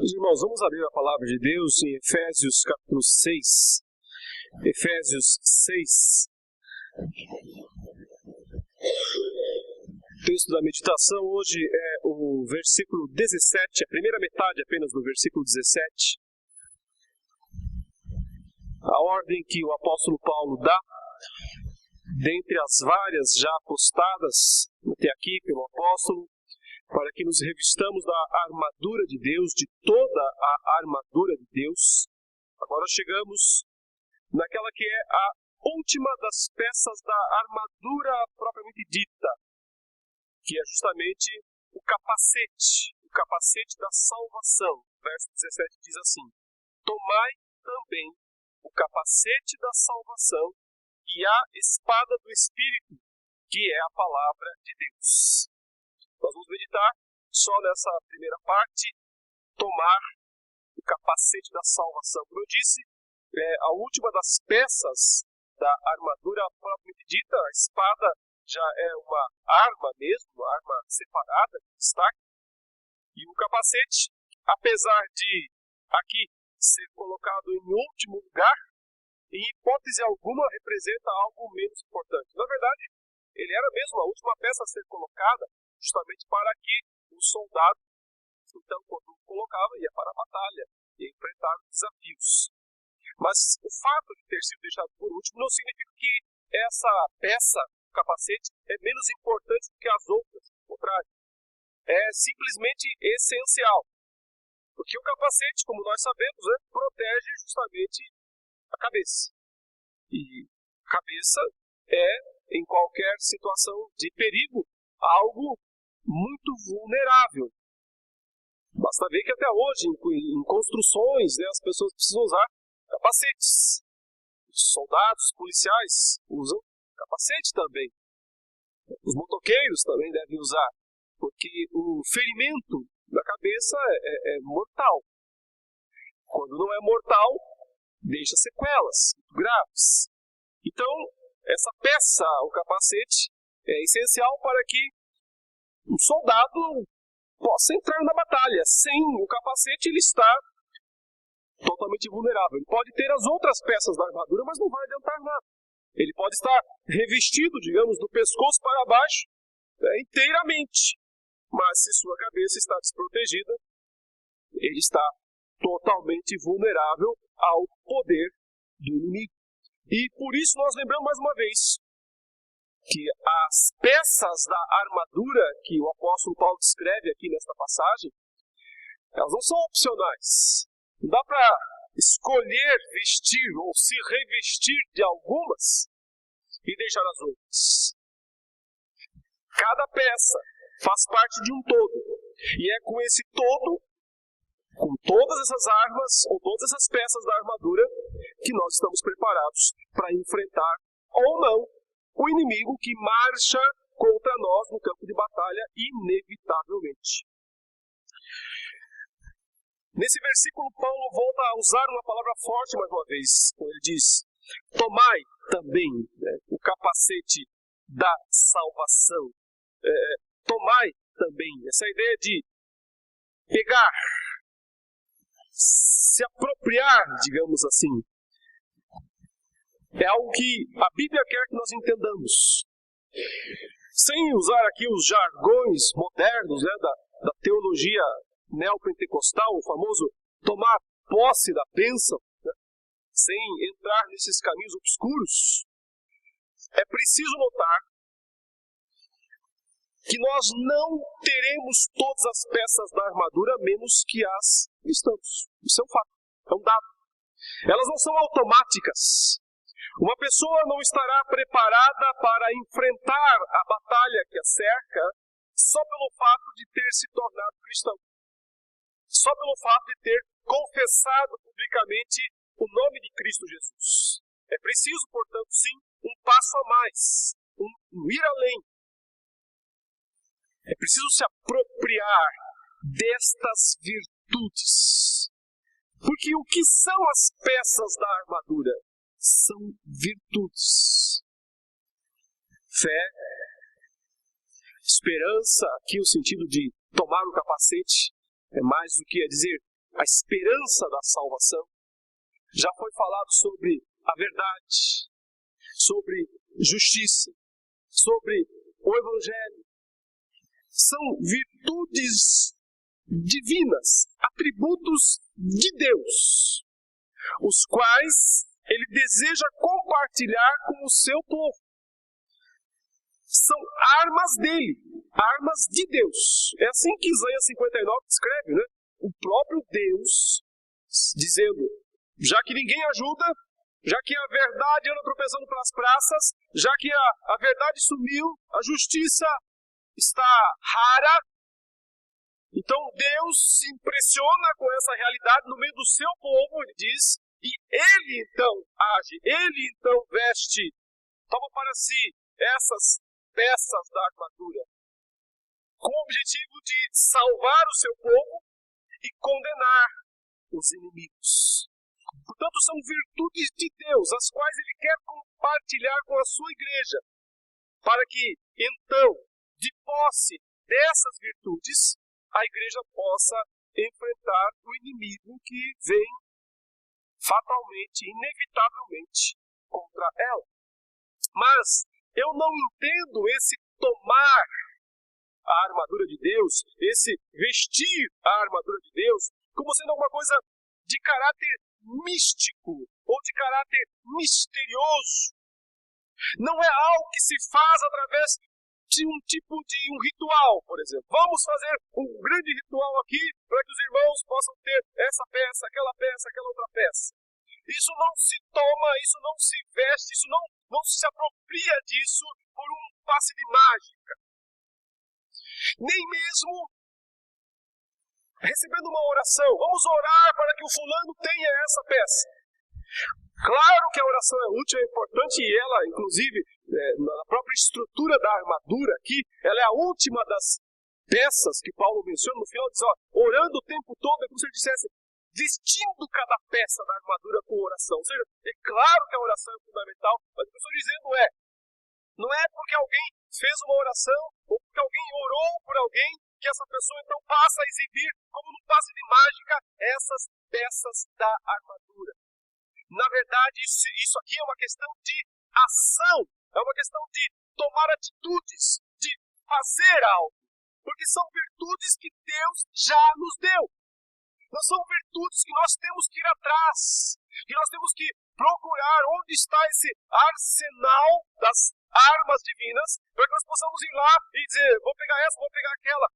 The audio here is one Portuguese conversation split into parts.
Meus irmãos, vamos abrir a palavra de Deus em Efésios capítulo 6. Efésios 6. O texto da meditação hoje é o versículo 17, a primeira metade apenas do versículo 17. A ordem que o apóstolo Paulo dá, dentre as várias já postadas até aqui pelo apóstolo, para que nos revistamos da armadura de Deus, de toda a armadura de Deus. Agora chegamos naquela que é a última das peças da armadura propriamente dita, que é justamente o capacete da salvação. Verso 17 diz assim: tomai também o capacete da salvação e a espada do Espírito, que é a palavra de Deus. Nós vamos meditar só nessa primeira parte, tomar o capacete da salvação. Como eu disse, é a última das peças da armadura propriamente dita. A espada já é uma arma mesmo, uma arma separada, de destaque. E o capacete, apesar de aqui ser colocado em último lugar, em hipótese alguma representa algo menos importante. Na verdade, ele era mesmo a última peça a ser colocada, justamente para que o soldado, então, quando colocava, ia para a batalha, ia enfrentar desafios. Mas o fato de ter sido deixado por último não significa que essa peça, o capacete, é menos importante do que as outras. Ao contrário, é simplesmente essencial. Porque o capacete, como nós sabemos, protege justamente a cabeça. E a cabeça é, em qualquer situação de perigo, algo muito vulnerável. Basta ver que até hoje, em construções, as pessoas precisam usar capacetes. Os soldados, policiais usam capacete também. Os motoqueiros também devem usar, porque o ferimento da cabeça é mortal. Quando não é mortal, deixa sequelas muito graves. Então, essa peça, o capacete, é essencial para que um soldado possa entrar na batalha. Sem o capacete, ele está totalmente vulnerável. Ele pode ter as outras peças da armadura, mas não vai adiantar nada. Ele pode estar revestido, digamos, do pescoço para baixo, inteiramente. Mas se sua cabeça está desprotegida, ele está totalmente vulnerável ao poder do inimigo. E por isso nós lembramos mais uma vez que as peças da armadura que o apóstolo Paulo descreve aqui nesta passagem, elas não são opcionais. Não dá para escolher vestir ou se revestir de algumas e deixar as outras. Cada peça faz parte de um todo. E é com esse todo, com todas essas armas ou todas essas peças da armadura, que nós estamos preparados para enfrentar ou não o inimigo que marcha contra nós no campo de batalha, inevitavelmente. Nesse versículo, Paulo volta a usar uma palavra forte mais uma vez, quando ele diz: tomai também o capacete da salvação. Tomai também, essa ideia de pegar, se apropriar, digamos assim, é algo que a Bíblia quer que nós entendamos. Sem usar aqui os jargões modernos da teologia neopentecostal, o famoso tomar posse da bênção, sem entrar nesses caminhos obscuros, é preciso notar que nós não teremos todas as peças da armadura menos que as cristãos. Isso é um fato, é um dado. Elas não são automáticas. Uma pessoa não estará preparada para enfrentar a batalha que a cerca só pelo fato de ter se tornado cristão. Só pelo fato de ter confessado publicamente o nome de Cristo Jesus. É preciso, portanto, sim, um passo a mais, um ir além. É preciso se apropriar destas virtudes. Porque o que são as peças da armadura? São virtudes. Fé, esperança, aqui o sentido de tomar o capacete, é mais do que dizer a esperança da salvação. Já foi falado sobre a verdade, sobre justiça, sobre o Evangelho. São virtudes divinas, atributos de Deus, os quais Ele deseja compartilhar com o seu povo. São armas dele, armas de Deus. É assim que Isaías 59 descreve, né? O próprio Deus dizendo, já que ninguém ajuda, já que a verdade anda tropeçando pelas praças, já que a verdade sumiu, a justiça está rara, então Deus se impressiona com essa realidade no meio do seu povo, ele diz, e Ele então age, Ele então veste, toma para si essas peças da armadura, com o objetivo de salvar o seu povo e condenar os inimigos. Portanto, são virtudes de Deus, as quais Ele quer compartilhar com a sua igreja, para que, então, de posse dessas virtudes, a igreja possa enfrentar o inimigo que vem fatalmente, inevitavelmente, contra ela. Mas eu não entendo esse tomar a armadura de Deus, esse vestir a armadura de Deus, como sendo alguma coisa de caráter místico ou de caráter misterioso. Não é algo que se faz através de um tipo de um ritual, por exemplo. Vamos fazer um grande ritual aqui para que os irmãos possam ter essa peça, aquela outra peça. Isso não se toma, isso não se veste, isso não se apropria disso por um passe de mágica. Nem mesmo recebendo uma oração. Vamos orar para que o fulano tenha essa peça. Claro que a oração é útil, é importante, e ela, inclusive, na própria estrutura da armadura aqui, ela é a última das peças que Paulo menciona. No final diz, orando o tempo todo, é como se ele dissesse, vestindo cada peça da armadura com oração. Ou seja, é claro que a oração é fundamental, mas o que eu estou dizendo não é porque alguém fez uma oração, ou porque alguém orou por alguém, que essa pessoa então passa a exibir, como num passe de mágica, essas peças da armadura. Na verdade, isso aqui é uma questão de ação, é uma questão de tomar atitudes, de fazer algo, porque são virtudes que Deus já nos deu. Não são virtudes que nós temos que ir atrás, que nós temos que procurar onde está esse arsenal das armas divinas, para que nós possamos ir lá e dizer, vou pegar essa, vou pegar aquela.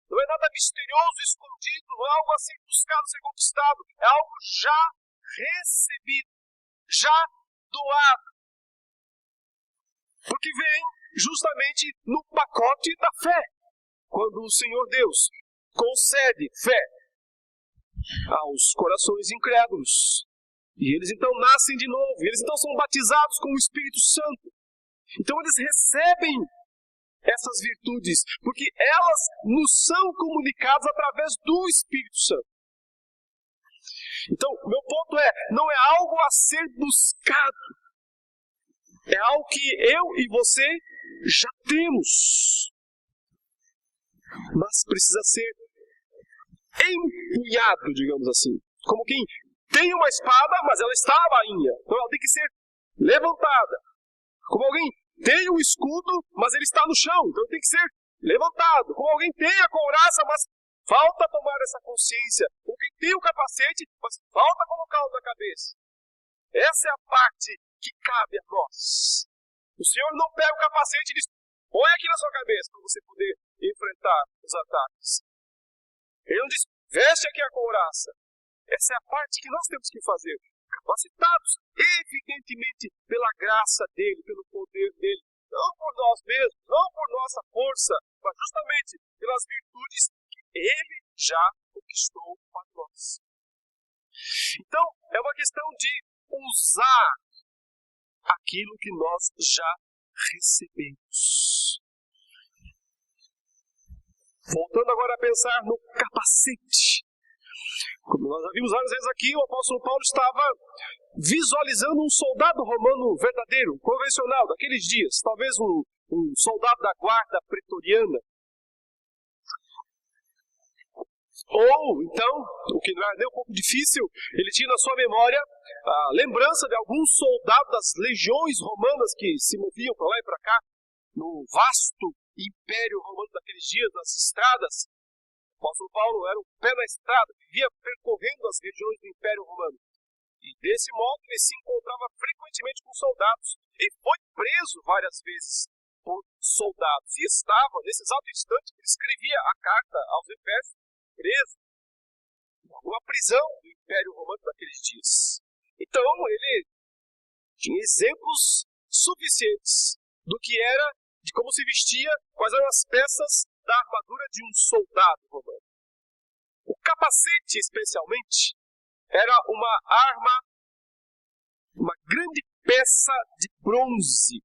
Não é nada misterioso, escondido, não é algo a ser buscado, a ser conquistado, é algo já recebido, já doado. Porque vem justamente no pacote da fé, quando o Senhor Deus concede fé aos corações incrédulos. E eles então nascem de novo, e eles então são batizados com o Espírito Santo. Então eles recebem essas virtudes, porque elas nos são comunicadas através do Espírito Santo. Então, meu ponto não é algo a ser buscado, é algo que eu e você já temos, mas precisa ser empunhado, digamos assim, como quem tem uma espada, mas ela está à bainha, então ela tem que ser levantada, como alguém tem um escudo, mas ele está no chão, então ele tem que ser levantado, como alguém tem a couraça, mas falta tomar essa consciência, como quem tem o capacete, mas falta colocá-lo na cabeça. Essa é a parte que cabe a nós. O Senhor não pega o capacete e diz, põe aqui na sua cabeça para você poder enfrentar os ataques. Ele não diz, veste aqui a couraça. Essa é a parte que nós temos que fazer, capacitados, evidentemente, pela graça dele, pelo poder dele, não por nós mesmos, não por nossa força, mas justamente pelas virtudes que ele já conquistou para nós. Então, é uma questão de usar aquilo que nós já recebemos. Voltando agora a pensar no capacete. Como nós já vimos várias vezes aqui, o apóstolo Paulo estava visualizando um soldado romano verdadeiro, convencional, daqueles dias. Talvez um soldado da guarda pretoriana. Ou, então, o que não era nem um pouco difícil, ele tinha na sua memória a lembrança de alguns soldados das legiões romanas que se moviam para lá e para cá, no vasto império romano daqueles dias, nas estradas. O apóstolo Paulo era um pé na estrada, vivia percorrendo as regiões do império romano. E desse modo ele se encontrava frequentemente com soldados e foi preso várias vezes por soldados. E estava, nesse exato instante, ele escrevia a carta aos Efésios, preso, numa prisão do Império Romano daqueles dias. Então ele tinha exemplos suficientes do que era, de como se vestia, quais eram as peças da armadura de um soldado romano. O capacete, especialmente, era uma arma, uma grande peça de bronze,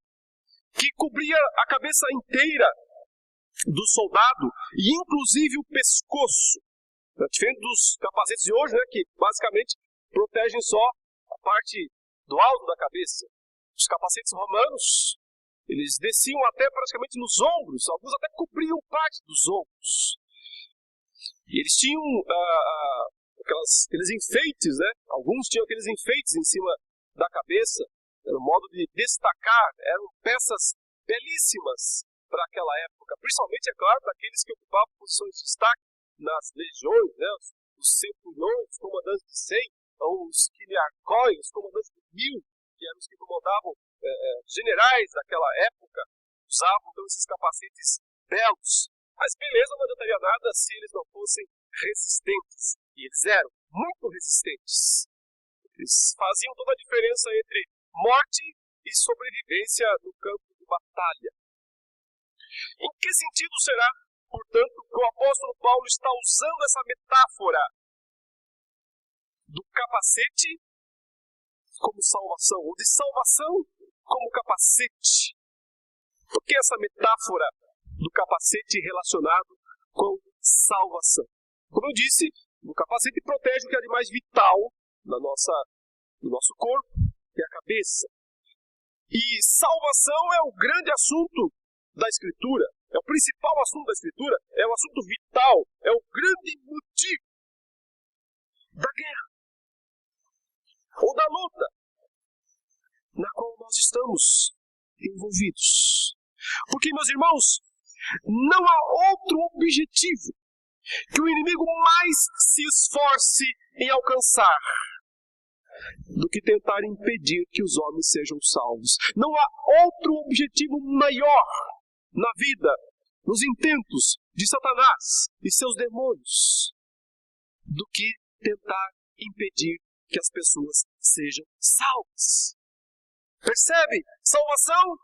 que cobria a cabeça inteira do soldado e inclusive o pescoço. Diferente dos capacetes de hoje, né, que basicamente protegem só a parte do alto da cabeça. Os capacetes romanos, eles desciam até praticamente nos ombros, alguns até cobriam parte dos ombros. E eles tinham aqueles enfeites, né? Alguns tinham aqueles enfeites em cima da cabeça, era um modo de destacar, eram peças belíssimas para aquela época, principalmente, é claro, daqueles que ocupavam posições de destaque nas legiões, né? Os centuriões, os comandantes de 100, ou os quiliarcóis, os comandantes de 1000, que eram os que comandavam generais daquela época, usavam então esses capacetes belos. Mas beleza, não adiantaria nada se eles não fossem resistentes. E eles eram muito resistentes. Eles faziam toda a diferença entre morte e sobrevivência no campo de batalha. Em que sentido será, portanto, que o apóstolo Paulo está usando essa metáfora do capacete como salvação, ou de salvação como capacete? Por que essa metáfora do capacete relacionado com salvação? Como eu disse, o capacete protege o que é de mais vital no nosso corpo, que é a cabeça. E salvação é o grande assunto da Escritura, é o principal assunto da Escritura, é o assunto vital, é o grande motivo da guerra ou da luta na qual nós estamos envolvidos. Porque, meus irmãos, não há outro objetivo que o inimigo mais se esforce em alcançar do que tentar impedir que os homens sejam salvos. Não há outro objetivo maior na vida, nos intentos de Satanás e seus demônios, do que tentar impedir que as pessoas sejam salvas. Percebe? Salvação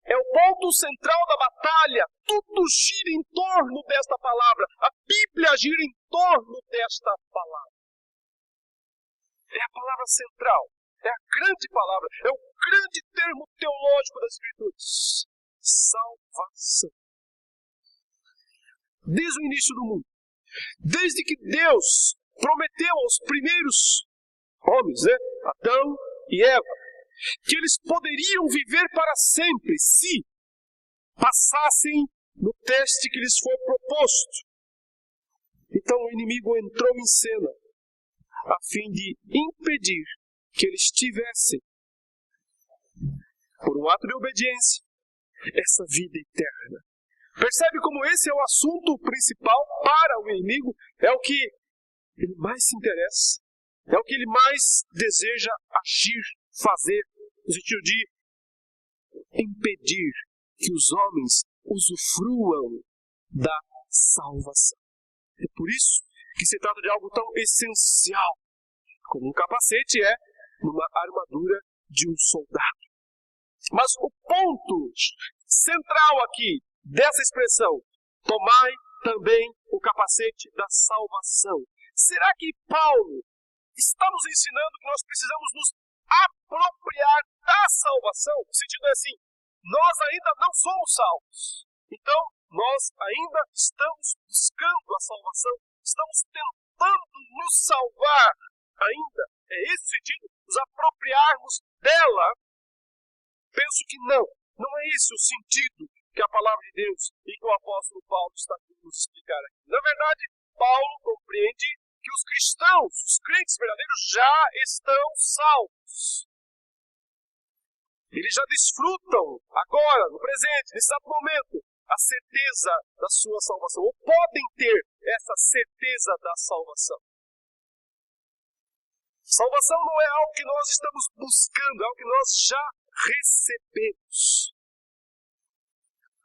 é o ponto central da batalha. Tudo gira em torno desta palavra. A Bíblia gira em torno desta palavra. É a palavra central. É a grande palavra. É o grande termo teológico das Escrituras. Salvação. Desde o início do mundo. Desde que Deus prometeu aos primeiros homens, né? Adão e Eva, que eles poderiam viver para sempre se passassem no teste que lhes foi proposto. Então o inimigo entrou em cena a fim de impedir que eles tivessem, por um ato de obediência, essa vida eterna. Percebe como esse é o assunto principal para o inimigo? É o que ele mais se interessa, é o que ele mais deseja agir, fazer, no sentido de impedir que os homens usufruam da salvação. É por isso que se trata de algo tão essencial, como um capacete é numa armadura de um soldado. Mas o ponto central aqui dessa expressão, tomai também o capacete da salvação. Será que Paulo está nos ensinando que nós precisamos nos apropriar da salvação? O sentido é assim, nós ainda não somos salvos. Então, nós ainda estamos buscando a salvação, estamos tentando nos salvar ainda. É esse o sentido, nos apropriarmos dela? Penso que não. Não é esse o sentido que a palavra de Deus e que o apóstolo Paulo está querendo nos explicar aqui. Na verdade, Paulo compreende que os cristãos, os crentes verdadeiros, já estão salvos. Eles já desfrutam agora, no presente, nesse exato momento, a certeza da sua salvação, ou podem ter essa certeza da salvação. Salvação não é algo que nós estamos buscando, é algo que nós já recebemos.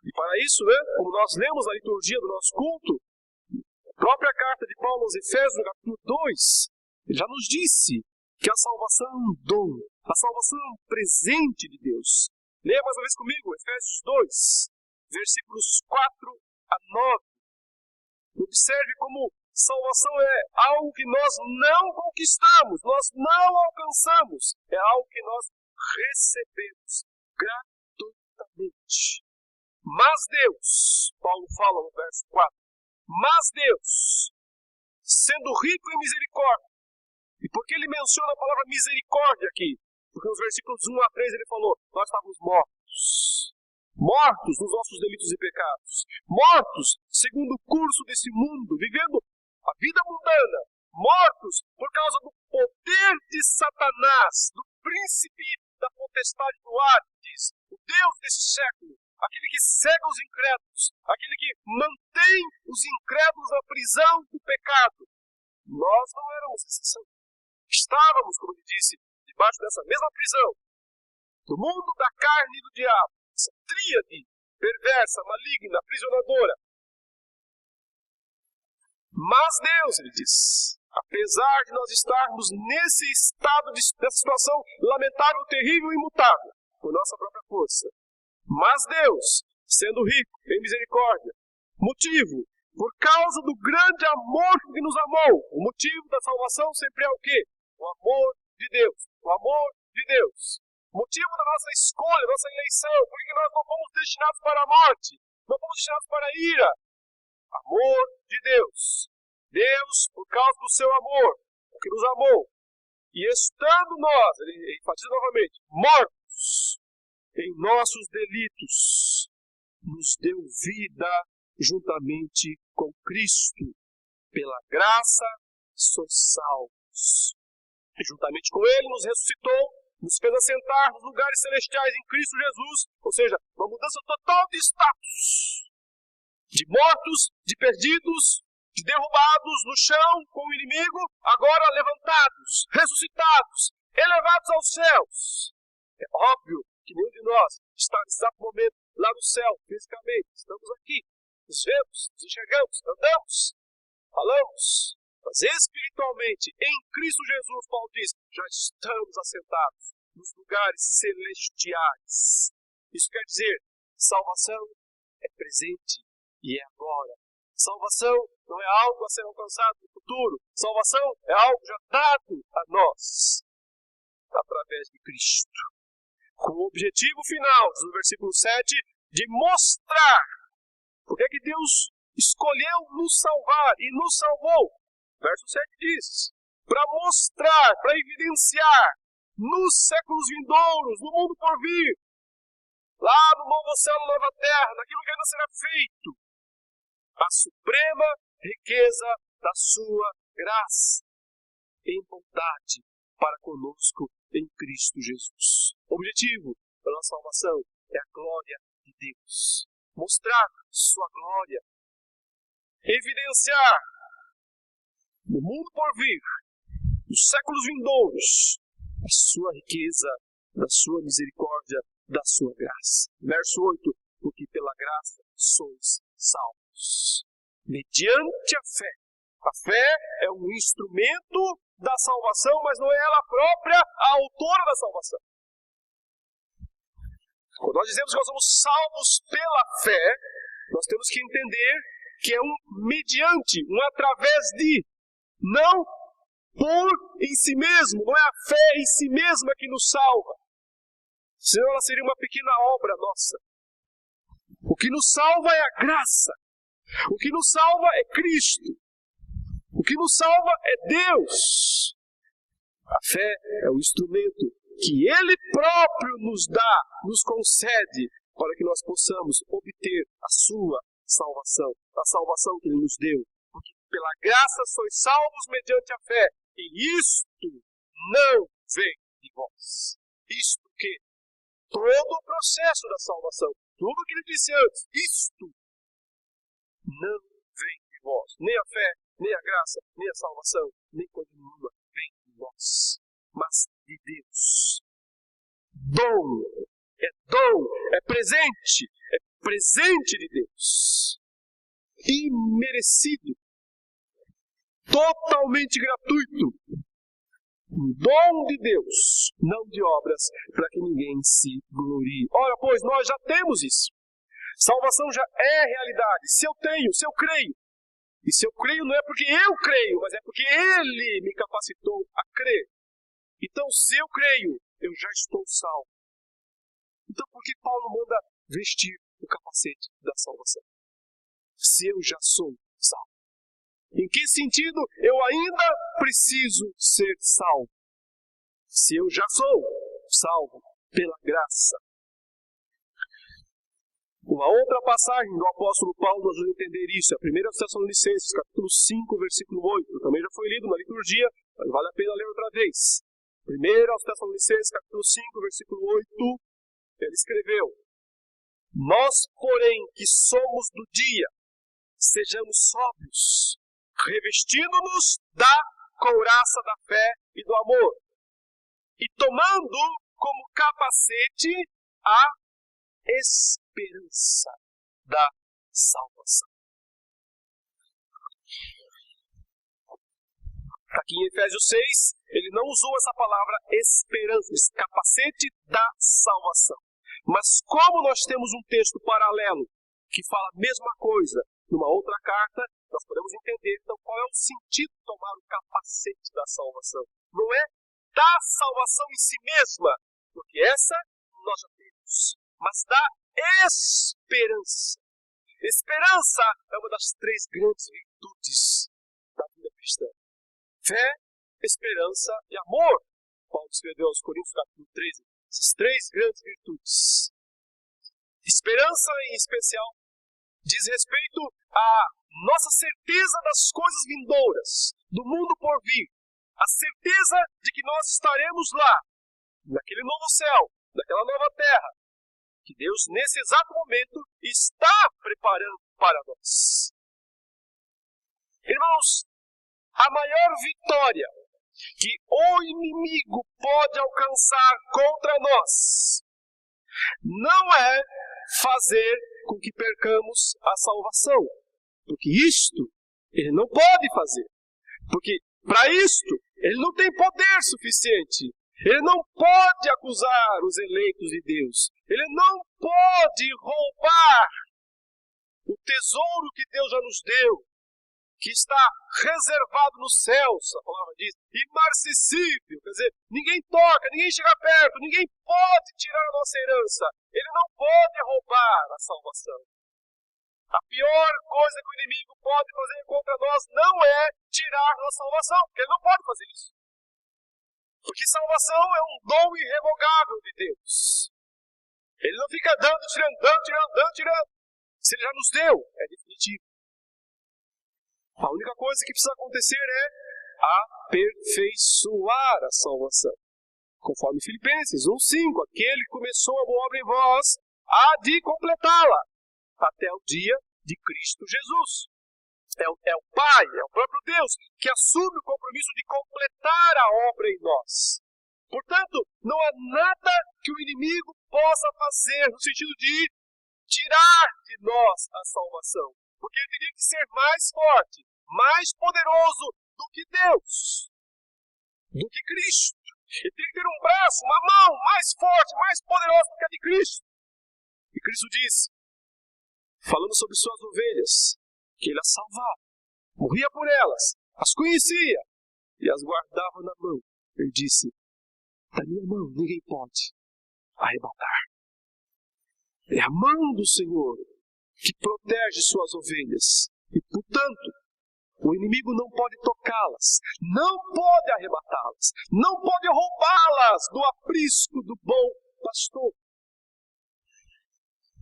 E para isso, como nós lemos na liturgia do nosso culto, a própria carta de Paulo aos Efésios, no capítulo 2, ele já nos disse que a salvação é um dom, a salvação é um presente de Deus. Leia mais uma vez comigo, Efésios 2, versículos 4 a 9. Observe como salvação é algo que nós não conquistamos, nós não alcançamos, é algo que nós recebemos gratuitamente. Mas Deus, Paulo fala no verso 4, mas Deus, sendo rico em misericórdia, e por que ele menciona a palavra misericórdia aqui? Porque nos versículos 1 a 3 ele falou, nós estávamos mortos. Mortos nos nossos delitos e pecados. Mortos segundo o curso desse mundo, vivendo a vida mundana. Mortos por causa do poder de Satanás, do príncipe da potestade do ar, diz, o Deus desse século. Aquele que cega os incrédulos, aquele que mantém os incrédulos na prisão do pecado. Nós não éramos exceção. Estávamos, como ele disse, debaixo dessa mesma prisão, do mundo da carne e do diabo, essa tríade perversa, maligna, aprisionadora. Mas Deus, ele diz, apesar de nós estarmos nesse estado, nessa situação lamentável, terrível e imutável, por nossa própria força, mas Deus, sendo rico em misericórdia, motivo, por causa do grande amor que nos amou, o motivo da salvação sempre é o quê? O amor de Deus. O amor de Deus. Motivo da nossa escolha, da nossa eleição, porque nós não fomos destinados para a morte, não fomos destinados para a ira. Amor de Deus. Deus, por causa do seu amor, porque nos amou, e estando nós, ele enfatiza novamente, mortos em nossos delitos, nos deu vida juntamente com Cristo. Pela graça sois salvos. Juntamente com Ele nos ressuscitou, nos fez assentar nos lugares celestiais em Cristo Jesus, ou seja, uma mudança total de status. De mortos, de perdidos, de derrubados no chão com o inimigo, agora levantados, ressuscitados, elevados aos céus. É óbvio que nenhum de nós está nesse exato momento lá no céu, fisicamente. Estamos aqui, nos vemos, nos enxergamos, andamos, falamos. Mas espiritualmente, em Cristo Jesus, Paulo diz, já estamos assentados nos lugares celestiais. Isso quer dizer, salvação é presente e é agora. Salvação não é algo a ser alcançado no futuro. Salvação é algo já dado a nós, através de Cristo. Com o objetivo final, no versículo 7, de mostrar porque é que Deus escolheu nos salvar e nos salvou. Verso 7 diz, para mostrar, para evidenciar, nos séculos vindouros, no mundo por vir, lá no novo céu e nova terra, naquilo que ainda será feito, a suprema riqueza da sua graça, em bondade para conosco em Cristo Jesus. O objetivo da nossa salvação é a glória de Deus. Mostrar sua glória. Evidenciar no mundo por vir, nos séculos vindouros, a sua riqueza, da sua misericórdia, da sua graça. Verso 8, porque pela graça sois salvos, mediante a fé. A fé é um instrumento da salvação, mas não é ela própria a autora da salvação. Quando nós dizemos que nós somos salvos pela fé, nós temos que entender que é um mediante, um através de, não por em si mesmo, não é a fé em si mesma que nos salva. Senão ela seria uma pequena obra nossa. O que nos salva é a graça. O que nos salva é Cristo. O que nos salva é Deus. A fé é o instrumento que Ele próprio nos dá, nos concede, para que nós possamos obter a sua salvação. A salvação que Ele nos deu. Porque pela graça sois salvos mediante a fé, e isto não vem de vós. Isto que? Todo o processo da salvação, tudo o que ele disse antes, isto não vem de vós. Nem a fé, nem a graça, nem a salvação, nem coisa nenhuma vem de vós, mas de Deus. Dom, é presente de Deus. Imerecido, totalmente gratuito. Um dom de Deus, não de obras, para que ninguém se glorie. Ora, pois, nós já temos isso. Salvação já é realidade. Se eu tenho, se eu creio. E se eu creio não é porque eu creio, mas é porque Ele me capacitou a crer. Então, se eu creio, eu já estou salvo. Então, por que Paulo manda vestir o capacete da salvação? Se eu já sou salvo. Em que sentido eu ainda preciso ser salvo? Se eu já sou salvo pela graça. Uma outra passagem do apóstolo Paulo nos ajuda a entender isso. É a 1 Tessalonicenses, capítulo 5, versículo 8. Também já foi lido na liturgia, mas vale a pena ler outra vez. 1 Tessalonicenses, capítulo 5, versículo 8. Ele escreveu: nós, porém, que somos do dia, sejamos sóbrios, revestindo-nos da couraça da fé e do amor, e tomando como capacete a esperança da salvação. Aqui em Efésios 6, ele não usou essa palavra esperança, esse capacete da salvação. Mas como nós temos um texto paralelo que fala a mesma coisa numa outra carta, nós podemos entender então qual é o sentido de tomar o capacete da salvação. Não é da salvação em si mesma, porque essa nós já temos, mas da esperança. Esperança é uma das 3 grandes virtudes da vida cristã. Fé, esperança e amor. Paulo escreveu aos Coríntios, capítulo 13. Essas 3 grandes virtudes. Esperança, em especial, diz respeito à nossa certeza das coisas vindouras, do mundo por vir. A certeza de que nós estaremos lá, naquele novo céu, naquela nova terra, que Deus, nesse exato momento, está preparando para nós. Irmãos, a maior vitória que o inimigo pode alcançar contra nós não é fazer com que percamos a salvação. Porque isto ele não pode fazer. Porque para isto ele não tem poder suficiente. Ele não pode acusar os eleitos de Deus. Ele não pode roubar o tesouro que Deus já nos deu, que está reservado nos céus, a palavra diz, imarcessível, quer dizer, ninguém toca, ninguém chega perto, ninguém pode tirar a nossa herança. Ele não pode roubar a salvação. A pior coisa que o inimigo pode fazer contra nós não é tirar nossa salvação, porque ele não pode fazer isso. Porque salvação é um dom irrevogável de Deus. Ele não fica dando, tirando. Se ele já nos deu, é definitivo. A única coisa que precisa acontecer é aperfeiçoar a salvação. Conforme Filipenses 1:5, aquele que começou a boa obra em vós, há de completá-la até o dia de Cristo Jesus. É o Pai, é o próprio Deus, que assume o compromisso de completar a obra em nós. Portanto, não há nada que o inimigo possa fazer no sentido de tirar de nós a salvação. Porque ele teria que ser mais forte, mais poderoso do que Deus, do que Cristo. Ele teria que ter um braço, uma mão mais forte, mais poderosa do que a de Cristo. E Cristo disse, falando sobre suas ovelhas, que ele as salvava, morria por elas, as conhecia e as guardava na mão. Ele disse, da minha mão ninguém pode arrebatar. É a mão do Senhor que protege suas ovelhas. E, portanto, o inimigo não pode tocá-las, não pode arrebatá-las, não pode roubá-las do aprisco do bom pastor.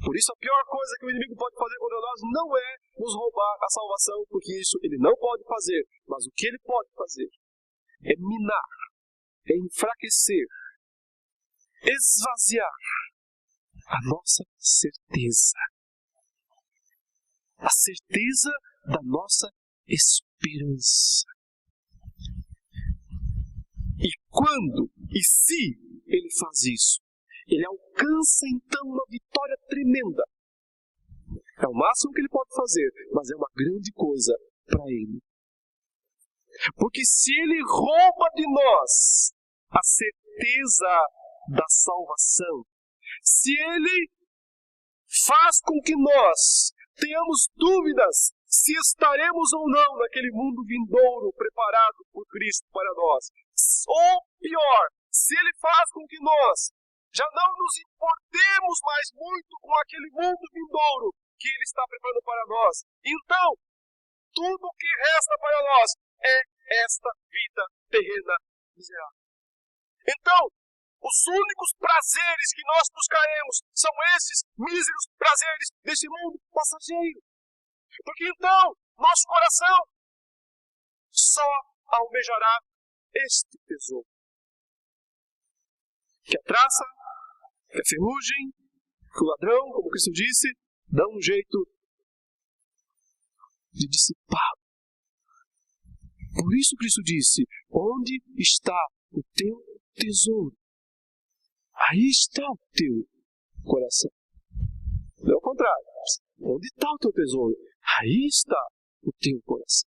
Por isso a pior coisa que o inimigo pode fazer contra nós não é nos roubar a salvação, porque isso ele não pode fazer. Mas o que ele pode fazer é minar, é enfraquecer, esvaziar a nossa certeza. A certeza da nossa esperança. E quando e se ele faz isso, ele alcança então uma vitória tremenda. É o máximo que ele pode fazer, mas é uma grande coisa para ele. Porque se ele rouba de nós a certeza da salvação, se ele faz com que nós tenhamos dúvidas se estaremos ou não naquele mundo vindouro preparado por Cristo para nós, ou pior, se ele faz com que nós já não nos importemos mais muito com aquele mundo vindouro que ele está preparando para nós, então tudo o que resta para nós é esta vida terrena miserável. Então, os únicos prazeres que nós buscaremos são esses míseros prazeres desse mundo passageiro. Porque então, nosso coração só almejará este tesouro. Que a traça, que a ferrugem, que o ladrão, como Cristo disse, dá um jeito de dissipar. Por isso Cristo disse, onde está o teu tesouro? Aí está o teu coração. Não é o contrário. Onde está o teu tesouro? Aí está o teu coração.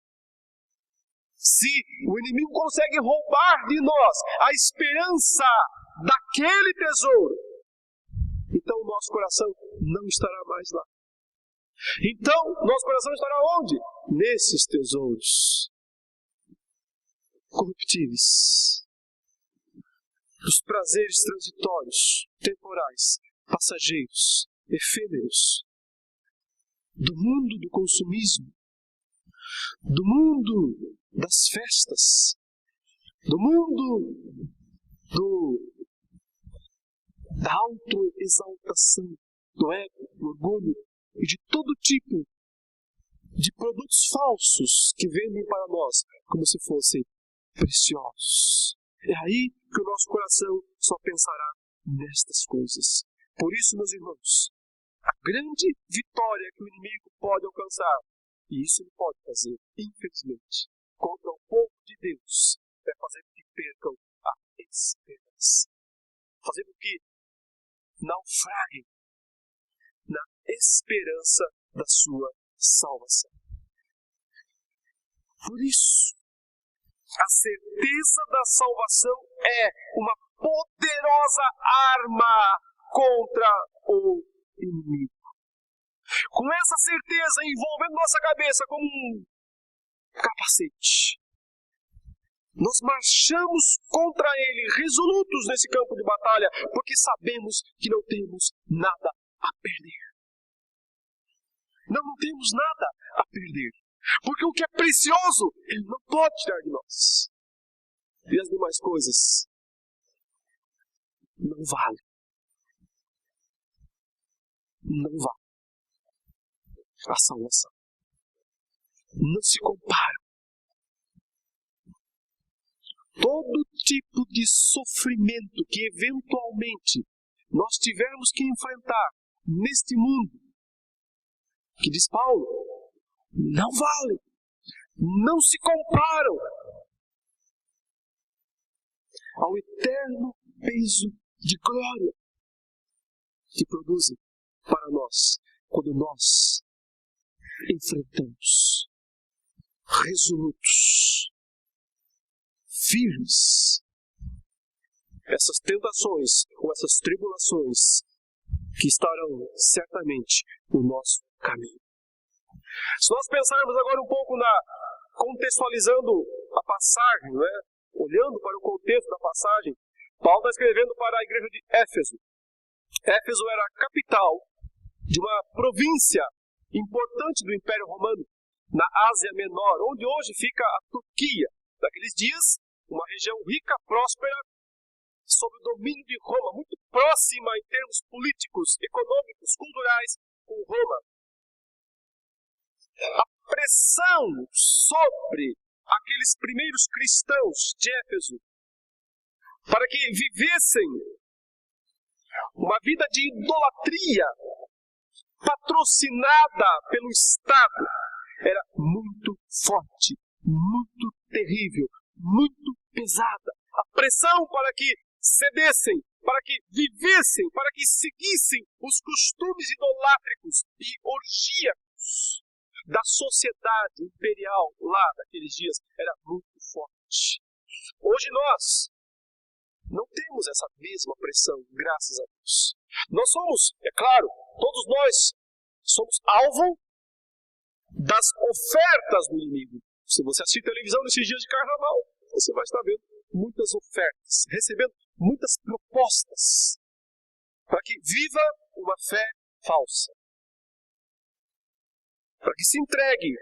Se o inimigo consegue roubar de nós a esperança daquele tesouro, então o nosso coração não estará mais lá. Então, nosso coração estará onde? Nesses tesouros corruptíveis. Dos prazeres transitórios, temporais, passageiros, efêmeros, do mundo do consumismo, do mundo das festas, do mundo da autoexaltação, do ego, do orgulho e de todo tipo de produtos falsos que vendem para nós como se fossem preciosos. É aí que o nosso coração só pensará nestas coisas. Por isso, meus irmãos, a grande vitória que o inimigo pode alcançar, e isso ele pode fazer, infelizmente, contra o povo de Deus, é fazer com que percam a esperança. Fazer com que naufraguem na esperança da sua salvação. Por isso, a certeza da salvação é uma poderosa arma contra o inimigo. Com essa certeza envolvendo nossa cabeça como um capacete, nós marchamos contra ele, resolutos nesse campo de batalha, porque sabemos que não temos nada a perder. Não temos nada a perder. Porque o que é precioso, ele não pode tirar de nós. E as demais coisas não valem. Não valem a salvação. Não se comparam. Todo tipo de sofrimento que eventualmente nós tivermos que enfrentar neste mundo, que diz Paulo, não valem, não se comparam ao eterno peso de glória que produzem para nós quando nós enfrentamos resolutos, firmes, essas tentações ou essas tribulações que estarão certamente no nosso caminho. Se nós pensarmos agora um pouco contextualizando a passagem, né? Olhando para o contexto da passagem, Paulo está escrevendo para a igreja de Éfeso. Éfeso era a capital de uma província importante do Império Romano, na Ásia Menor, onde hoje fica a Turquia. Naqueles dias, uma região rica, próspera, sob o domínio de Roma, muito próxima em termos políticos, econômicos, culturais com Roma. A pressão sobre aqueles primeiros cristãos de Éfeso para que vivessem uma vida de idolatria patrocinada pelo Estado era muito forte, muito terrível, muito pesada. A pressão para que cedessem, para que vivessem, para que seguissem os costumes idolátricos e orgíacos da sociedade imperial lá daqueles dias era muito forte. Hoje nós não temos essa mesma pressão, graças a Deus. Nós somos, é claro, todos nós somos alvo das ofertas do inimigo. Se você assistir televisão nesses dias de carnaval, você vai estar vendo muitas ofertas, recebendo muitas propostas para que viva uma fé falsa, para que se entregue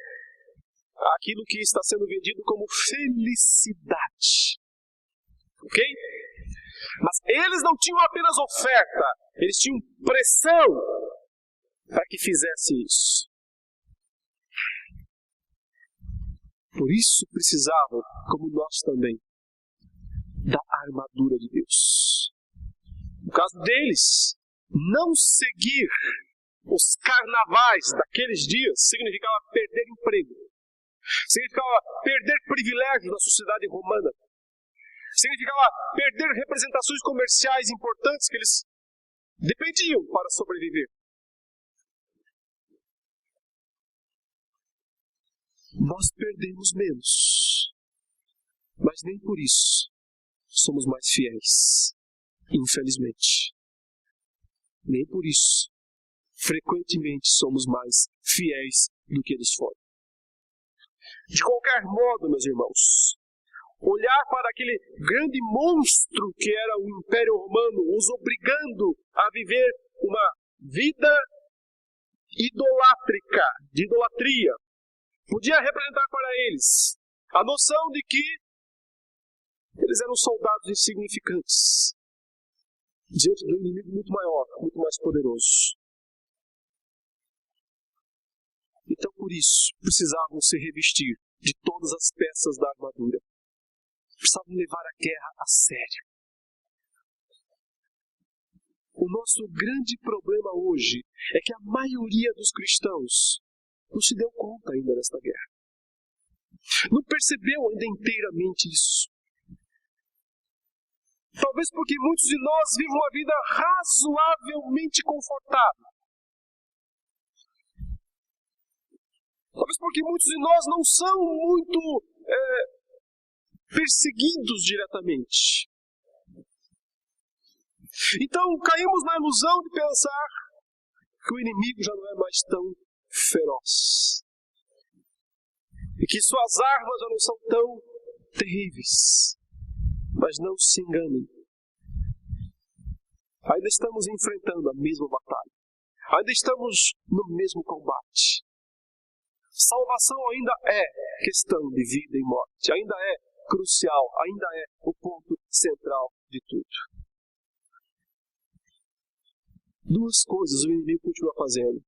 àquilo que está sendo vendido como felicidade. Ok? Mas eles não tinham apenas oferta, eles tinham pressão para que fizesse isso. Por isso precisavam, como nós também, da armadura de Deus. No caso deles, não seguir os carnavais daqueles dias significava perder emprego, significava perder privilégios na sociedade romana, significava perder representações comerciais importantes que eles dependiam para sobreviver. Nós perdemos menos, mas nem por isso somos mais fiéis, infelizmente. Nem por isso, frequentemente, somos mais fiéis do que eles foram. De qualquer modo, meus irmãos, olhar para aquele grande monstro que era o Império Romano, os obrigando a viver uma vida idolátrica, de idolatria, podia representar para eles a noção de que eles eram soldados insignificantes diante de um inimigo muito maior, muito mais poderoso. Então, por isso, precisavam se revestir de todas as peças da armadura. Precisavam levar a guerra a sério. O nosso grande problema hoje é que a maioria dos cristãos não se deu conta ainda desta guerra. Não percebeu ainda inteiramente isso. Talvez porque muitos de nós vivem uma vida razoavelmente confortável. Talvez porque muitos de nós não são muito perseguidos diretamente. Então caímos na ilusão de pensar que o inimigo já não é mais tão feroz. E que suas armas já não são tão terríveis. Mas não se enganem. Ainda estamos enfrentando a mesma batalha. Ainda estamos no mesmo combate. Salvação ainda é questão de vida e morte. Ainda é crucial. Ainda é o ponto central de tudo. Duas coisas o inimigo continua fazendo.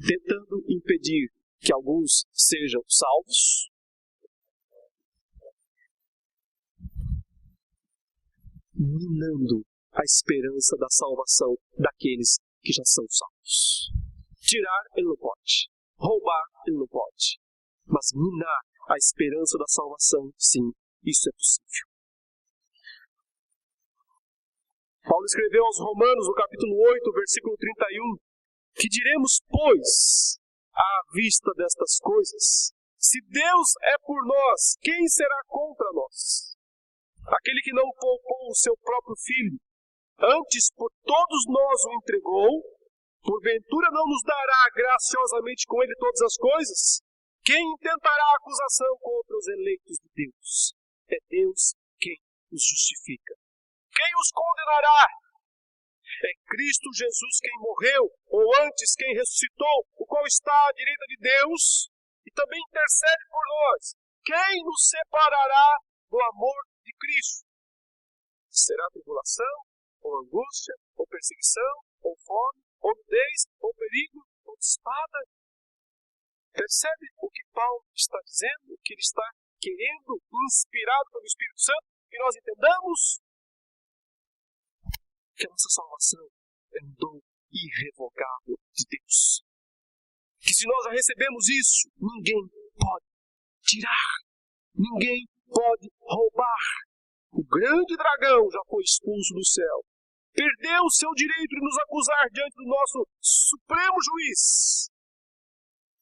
Tentando impedir que alguns sejam salvos. Minando a esperança da salvação daqueles que já são salvos. Tirar, ele não pode. Roubar, ele não pode. Mas minar a esperança da salvação, sim, isso é possível. Paulo escreveu aos Romanos, no capítulo 8, versículo 31, que diremos, pois, à vista destas coisas, se Deus é por nós, quem será contra nós? Aquele que não poupou o seu próprio filho, antes por todos nós o entregou, porventura não nos dará graciosamente com ele todas as coisas? Quem intentará acusação contra os eleitos de Deus? É Deus quem os justifica. Quem os condenará? É Cristo Jesus quem morreu, ou antes quem ressuscitou, o qual está à direita de Deus e também intercede por nós. Quem nos separará do amor de Cristo? será tribulação, ou angústia, ou perseguição, ou fome, ou nudez, ou perigo, ou espada. Percebe o que Paulo está dizendo? O que ele está querendo, inspirado pelo Espírito Santo, que nós entendamos? Que a nossa salvação é um dom irrevogável de Deus. Que se nós já recebemos isso, ninguém pode tirar, ninguém pode roubar. O grande dragão já foi expulso do céu. Perdeu o seu direito de nos acusar diante do nosso supremo juiz.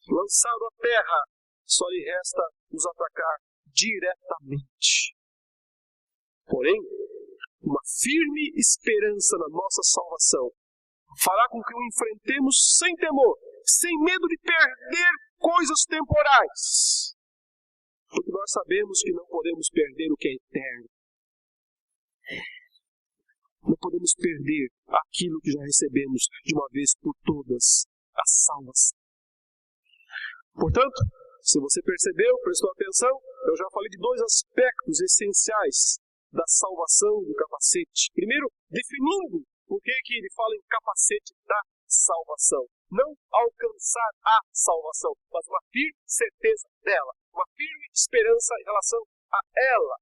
Lançado à terra, só lhe resta nos atacar diretamente. Porém, uma firme esperança na nossa salvação fará com que o enfrentemos sem temor, sem medo de perder coisas temporais. Porque nós sabemos que não podemos perder o que é eterno. Não podemos perder aquilo que já recebemos de uma vez por todas, a salvação. Portanto, se você percebeu, prestou atenção, eu já falei de dois aspectos essenciais da salvação do capacete. Primeiro, definindo por que ele fala em capacete da salvação. Não alcançar a salvação, mas uma firme certeza dela, uma firme esperança em relação a ela.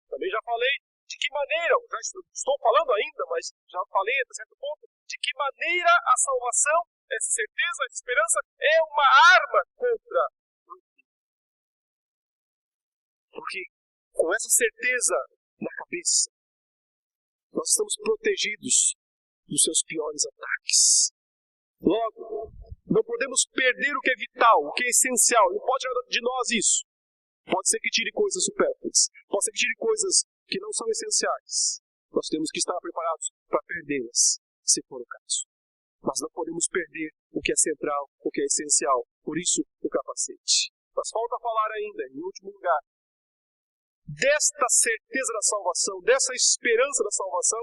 Também já falei de que maneira, já estou falando ainda, mas já falei até certo ponto, de que maneira a salvação, essa certeza, essa esperança, é uma arma contra o inimigo. Porque com essa certeza na cabeça, nós estamos protegidos dos seus piores ataques. Logo, não podemos perder o que é vital, o que é essencial. Não pode tirar de nós isso. Pode ser que tire coisas supérfluas. Pode ser que tire coisas que não são essenciais. Nós temos que estar preparados para perdê-las, se for o caso. Mas não podemos perder o que é central, o que é essencial. Por isso, o capacete. Mas falta falar ainda, em último lugar, desta certeza da salvação, dessa esperança da salvação,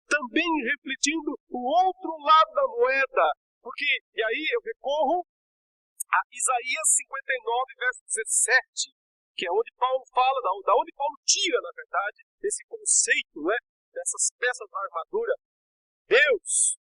também refletindo o outro lado da moeda. Porque, e aí eu recorro a Isaías 59, verso 17, que é onde Paulo fala, da onde Paulo tira, na verdade, esse conceito, né, dessas peças da armadura. Deus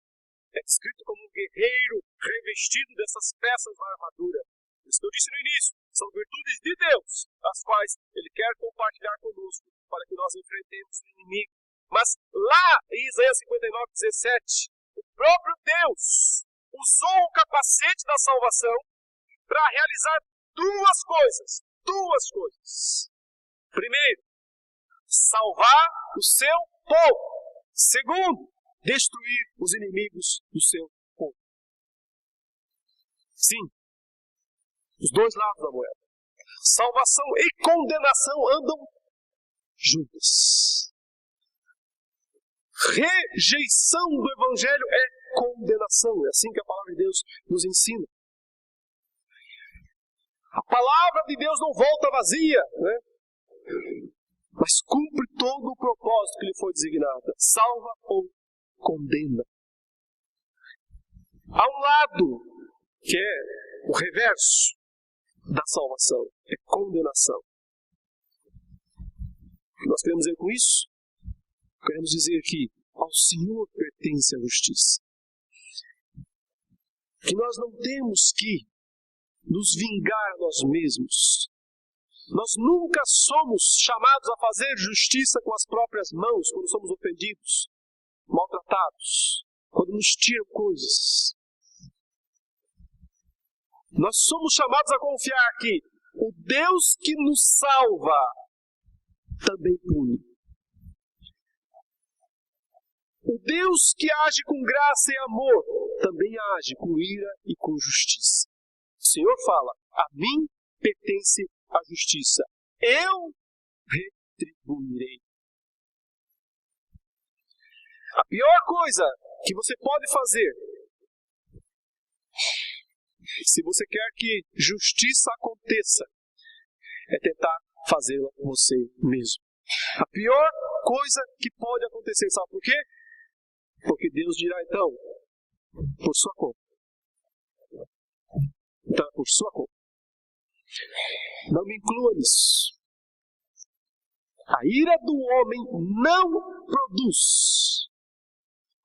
é descrito como um guerreiro revestido dessas peças da armadura. Isso que eu disse no início, são virtudes de Deus, as quais Ele quer compartilhar conosco, para que nós enfrentemos o inimigo. Mas lá em Isaías 59, 17, o próprio Deus usou o capacete da salvação para realizar duas coisas. Primeiro, salvar o seu povo. Segundo, destruir os inimigos do seu povo. Sim, os dois lados da moeda. Salvação e condenação andam juntas. Rejeição do Evangelho é condenação. É assim que a palavra de Deus nos ensina. A palavra de Deus não volta vazia, né? Mas cumpre todo o propósito que lhe foi designado. Salva ou condena. Há um lado que é o reverso da salvação, é condenação. O que nós queremos dizer com isso? Queremos dizer que ao Senhor pertence a justiça. Que nós não temos que nos vingar a nós mesmos. Nós nunca somos chamados a fazer justiça com as próprias mãos quando somos ofendidos, maltratados, quando nos tiram coisas. Nós somos chamados a confiar que o Deus que nos salva também pune. O Deus que age com graça e amor também age com ira e com justiça. O Senhor fala, a mim pertence a justiça. Eu retribuirei. A pior coisa que você pode fazer, se você quer que justiça aconteça, é tentar fazê-la você mesmo. A pior coisa que pode acontecer, sabe por quê? Porque Deus dirá então, por sua conta. Então, por sua conta. Não me inclua nisso. A ira do homem não produz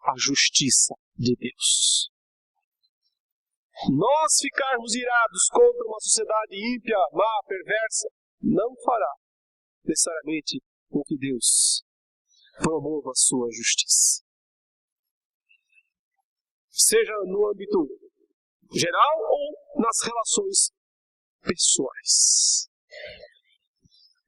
a justiça de Deus. Nós ficarmos irados contra uma sociedade ímpia, má, perversa, não fará necessariamente com que Deus promova a sua justiça. Seja no âmbito geral ou nas relações pessoais.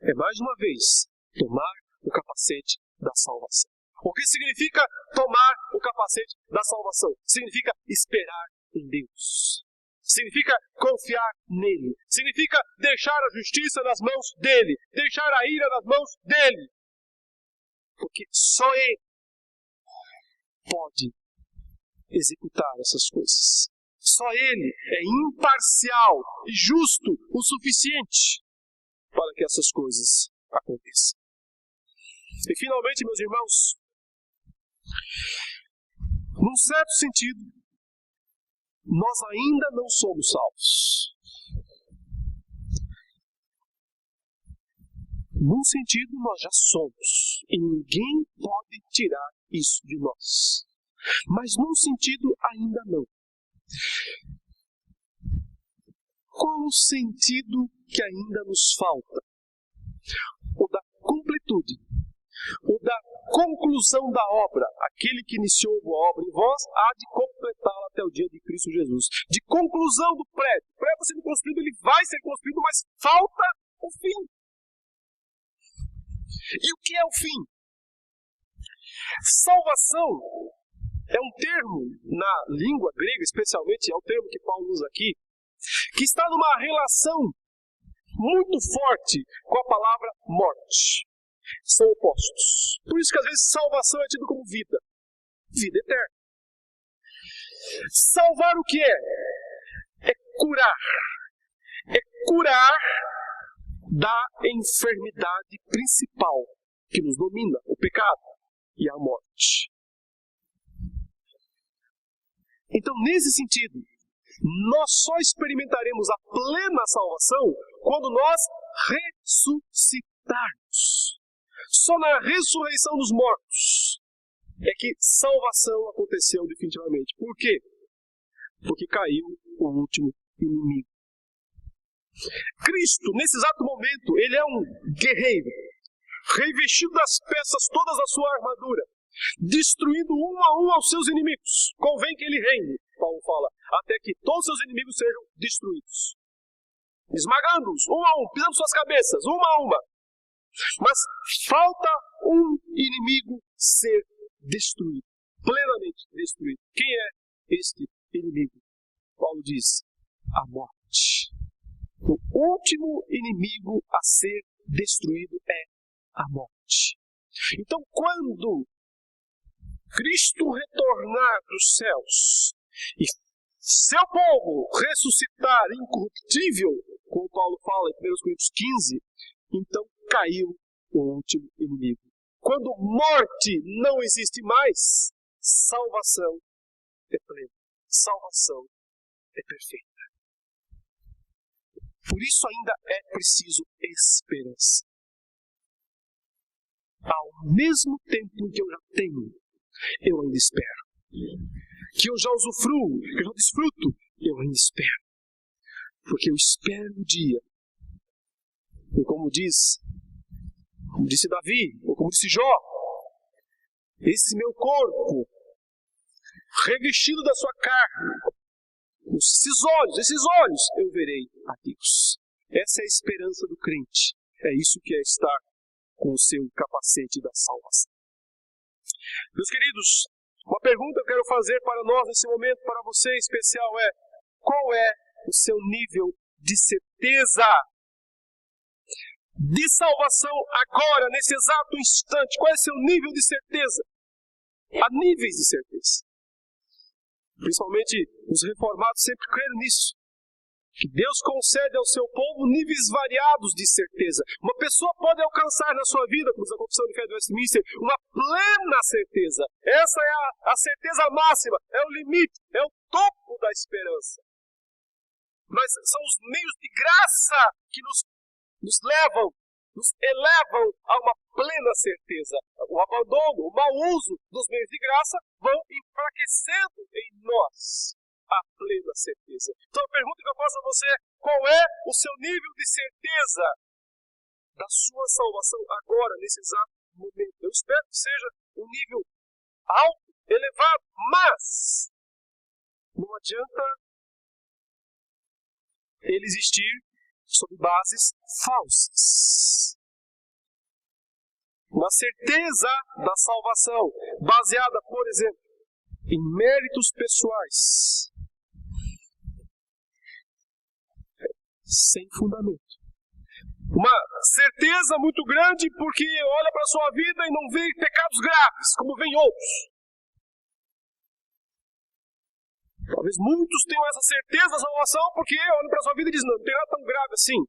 É mais uma vez tomar o capacete da salvação. O que significa tomar o capacete da salvação? Significa esperar em Deus. Significa confiar nele. Significa deixar a justiça nas mãos dele. Deixar a ira nas mãos dele. Porque só ele pode executar essas coisas. Só ele é imparcial e justo o suficiente para que essas coisas aconteçam. E finalmente, meus irmãos, num certo sentido, nós ainda não somos salvos. Num sentido, nós já somos. E ninguém pode tirar isso de nós. Mas num sentido, ainda não. Qual o sentido que ainda nos falta? O da completude. O da conclusão da obra. Aquele que iniciou a obra em vós há de completá-la até o dia de Cristo Jesus. De conclusão do prédio. O prédio sendo construído, ele vai ser construído, mas falta o fim. E o que é o fim? Salvação é um termo na língua grega, especialmente é o termo que Paulo usa aqui, que está numa relação muito forte com a palavra morte. São opostos. Por isso que às vezes salvação é tido como vida. Vida eterna. Salvar o que é? É curar. É curar da enfermidade principal que nos domina, o pecado e a morte. Então, nesse sentido, nós só experimentaremos a plena salvação quando nós ressuscitarmos. Só na ressurreição dos mortos é que salvação aconteceu definitivamente. Por quê? Porque caiu o último inimigo. Cristo, nesse exato momento, ele é um guerreiro, revestido das peças todas da sua armadura, destruindo um a um aos seus inimigos. Convém que ele reine, Paulo fala, até que todos seus inimigos sejam destruídos. Esmagando-os, um a um, pisando suas cabeças, uma a uma. Mas falta um inimigo ser destruído, plenamente destruído. Quem é este inimigo? Paulo diz, a morte. O último inimigo a ser destruído é a morte. Então, quando Cristo retornar dos céus e seu povo ressuscitar incorruptível, como Paulo fala em 1 Coríntios 15, então caiu o último inimigo. Quando morte não existe mais, salvação é plena. Salvação é perfeita. Por isso ainda é preciso esperança. Ao mesmo tempo que eu já tenho, eu ainda espero. Que eu já usufruo, que eu já desfruto, eu ainda espero. Porque eu espero o dia. E como disse Davi, ou como disse Jó, esse meu corpo, revestido da sua carne, esses olhos, eu verei a Deus. Essa é a esperança do crente. É isso que é estar com o seu capacete da salvação. Meus queridos, uma pergunta eu quero fazer para nós nesse momento, para você em especial, é: qual é o seu nível de certeza de salvação agora, nesse exato instante? Qual é o seu nível de certeza? Há níveis de certeza. Principalmente os reformados sempre creram nisso. Que Deus concede ao seu povo níveis variados de certeza. Uma pessoa pode alcançar na sua vida, como diz a Confissão de Fé de Westminster, uma plena certeza. Essa é a certeza máxima, é o limite, é o topo da esperança. Mas são os meios de graça que nos levam, nos elevam a uma plena certeza. O abandono, o mau uso dos meios de graça vão enfraquecendo em nós a plena certeza. Então a pergunta que eu faço a você é: qual é o seu nível de certeza da sua salvação agora, nesse exato momento? Eu espero que seja um nível alto, elevado, mas não adianta ele existir sob bases falsas. Uma certeza da salvação baseada, por exemplo, em méritos pessoais, sem fundamento. Uma certeza muito grande porque olha para a sua vida e não vê pecados graves, como vem outros. Talvez muitos tenham essa certeza da salvação porque olham para a sua vida e dizem: não tem nada tão grave assim.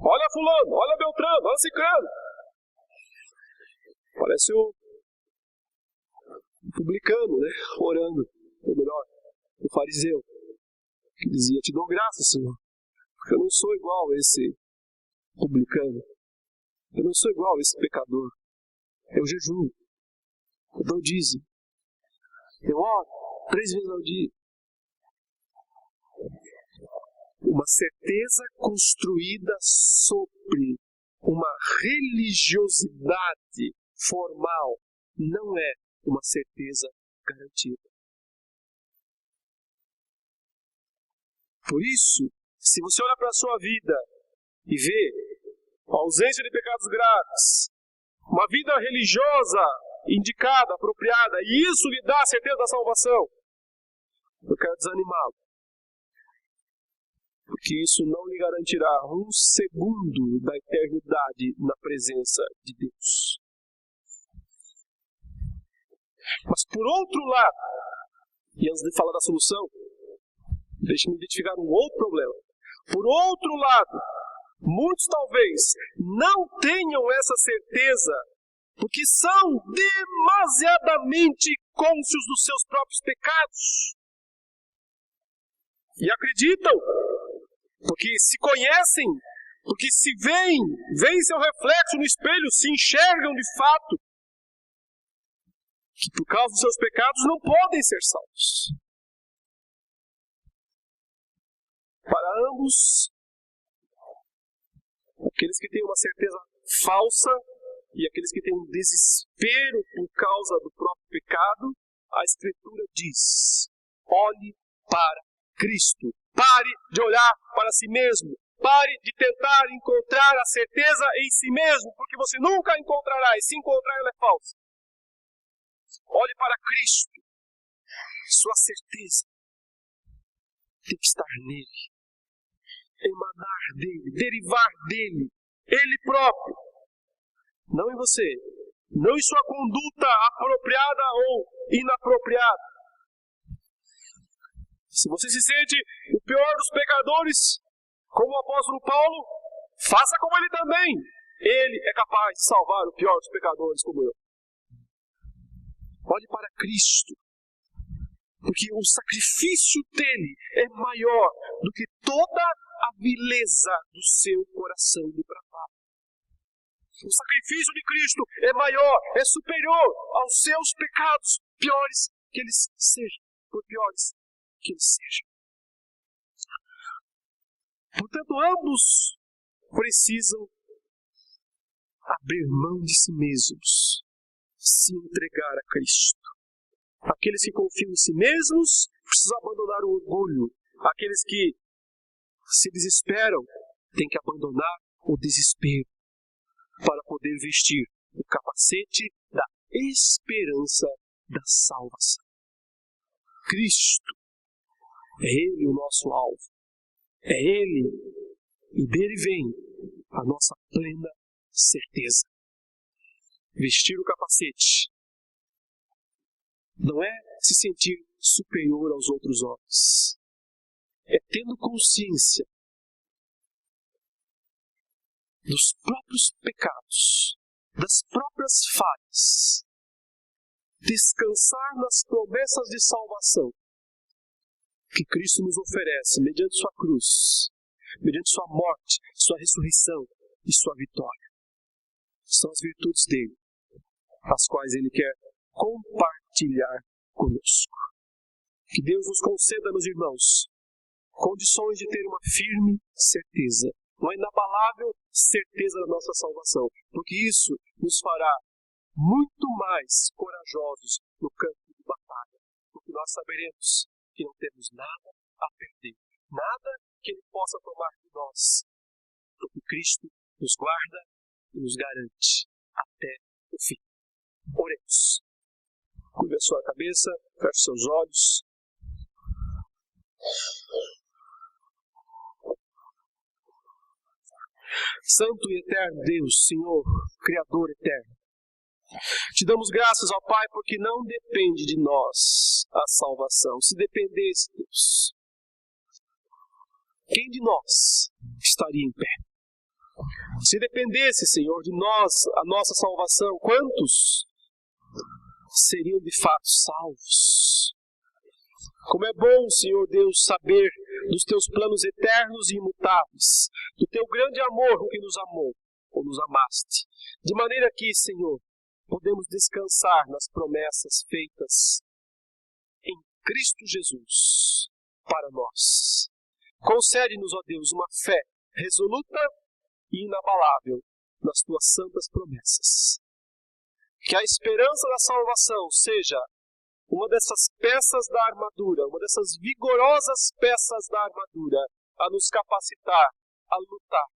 Olha fulano, olha Beltrano, olha Cicrano. Parece o publicano, né? Orando, ou melhor, o fariseu, que dizia: te dou graça, Senhor, porque eu não sou igual a esse publicano. Eu não sou igual a esse pecador. Eu jejuo, eu dou dízimo, eu oro 3 vezes ao dia. Uma certeza construída sobre uma religiosidade formal não é uma certeza garantida. Por isso, se você olha para a sua vida e vê a ausência de pecados graves, uma vida religiosa indicada, apropriada, e isso lhe dá a certeza da salvação, eu quero desanimá-lo. Porque isso não lhe garantirá um segundo da eternidade na presença de Deus. Mas por outro lado, e antes de falar da solução, deixe-me identificar um outro problema. Por outro lado, muitos talvez não tenham essa certeza porque são demasiadamente cônscios dos seus próprios pecados. E acreditam, porque se conhecem, porque se veem seu reflexo no espelho, se enxergam de fato, que por causa dos seus pecados não podem ser salvos. Para ambos, aqueles que têm uma certeza falsa e aqueles que têm um desespero por causa do próprio pecado, a Escritura diz: olhe para Cristo. Pare de olhar para si mesmo. Pare de tentar encontrar a certeza em si mesmo, porque você nunca a encontrará, e se encontrar ela é falsa. Olhe para Cristo. Sua certeza tem que estar nele, emanar dele, derivar dele, ele próprio. Não em você, não em sua conduta apropriada ou inapropriada. Se você se sente o pior dos pecadores, como o apóstolo Paulo, faça como ele também. Ele é capaz de salvar o pior dos pecadores, como eu. Olhe para Cristo, porque o sacrifício dele é maior do que toda a vileza do seu coração depravado. O sacrifício de Cristo é maior, é superior aos seus pecados, piores que eles sejam, por piores que eles sejam. Portanto, ambos precisam abrir mão de si mesmos, se entregar a Cristo. Aqueles que confiam em si mesmos precisam abandonar o orgulho. Aqueles que se desesperam têm que abandonar o desespero para poder vestir o capacete da esperança da salvação. Cristo é Ele o nosso alvo. É Ele, e dele vem a nossa plena certeza. Vestir o capacete não é se sentir superior aos outros homens. É tendo consciência dos próprios pecados, das próprias falhas, descansar nas promessas de salvação que Cristo nos oferece mediante sua cruz, mediante sua morte, sua ressurreição e sua vitória. São as virtudes dele, as quais ele quer compartilhar conosco. Que Deus nos conceda, meus irmãos, condições de ter uma firme certeza, uma inabalável certeza da nossa salvação, porque isso nos fará muito mais corajosos no campo de batalha, porque nós saberemos que não temos nada a perder, nada que ele possa tomar de nós, porque Cristo nos guarda e nos garante até o fim. Oremos. Curve a sua cabeça, feche seus olhos. Santo e eterno Deus, Senhor, Criador eterno, te damos graças, ó Pai, porque não depende de nós a salvação. Se dependesse, Deus, quem de nós estaria em pé? Se dependesse, Senhor, de nós, a nossa salvação, quantos seriam de fato salvos? Como é bom, Senhor Deus, saber dos teus planos eternos e imutáveis, do teu grande amor com que nos amou, ou nos amaste. De maneira que, Senhor, podemos descansar nas promessas feitas em Cristo Jesus para nós. Concede-nos, ó Deus, uma fé resoluta e inabalável nas tuas santas promessas. Que a esperança da salvação seja uma dessas peças da armadura, uma dessas vigorosas peças da armadura, a nos capacitar, a lutar,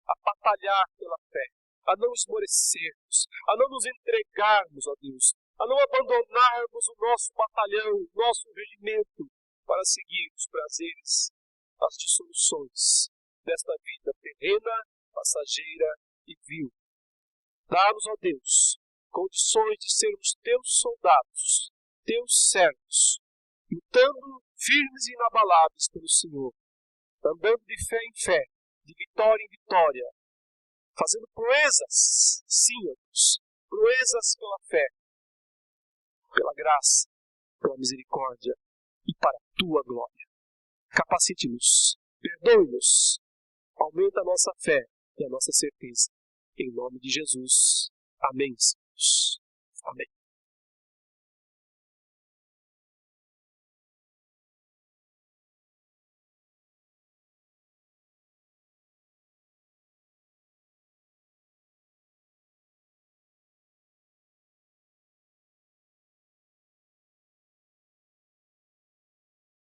a batalhar pela fé, a não esmorecermos, a não nos entregarmos, ó Deus, a não abandonarmos o nosso batalhão, o nosso regimento, para seguir os prazeres, as dissoluções desta vida terrena, passageira e vil. Dá-nos, ó Deus, condições de sermos teus soldados, teus servos, lutando firmes e inabaláveis pelo Senhor, andando de fé em fé, de vitória em vitória, fazendo proezas, sim, ó Deus, proezas pela fé, pela graça, pela misericórdia e para a tua glória. Capacite-nos, perdoe-nos, aumenta a nossa fé e a nossa certeza. Em nome de Jesus. Amém, Senhor. Amém.